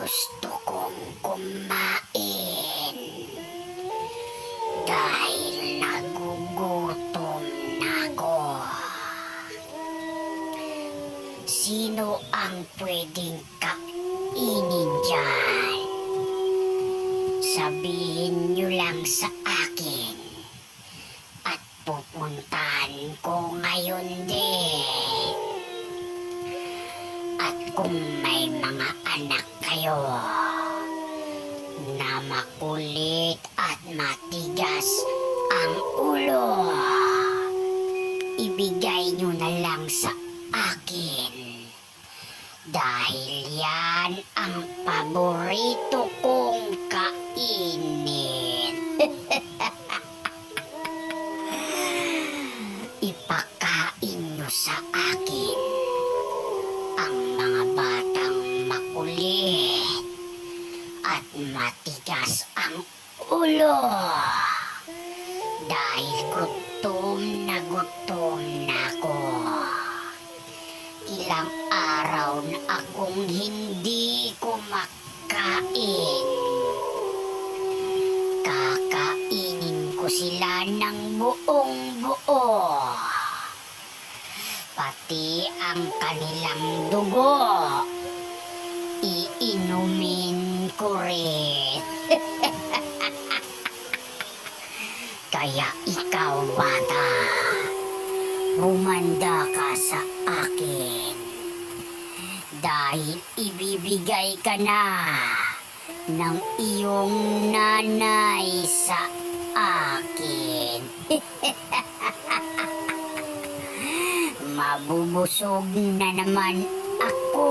Gusto kong kumain dahil nagugutom na ako. Sino ang pwedeng kainin dyan? Sabihin nyo lang sa akin at pupuntahan ko ngayon din. At kung may mga anak kayo na makulit at matigas ang ulo, ibigay nyo na lang sa akin. Dahil yan ang paborito kong kainin. Ipakain nyo sa akin ang mga batang makulit at matigas ang ulo. Dahil gutom na ako. Ilang araw na akong hindi kumakain. Kakainin ko sila ng buong buo. Pati ang kanilang dugo. Iinumin ko rin. Kaya ikaw, bata, humanda ka sa akin. Dahil ibibigay ka na ng iyong nanay sa akin. Mabubusog na naman ako.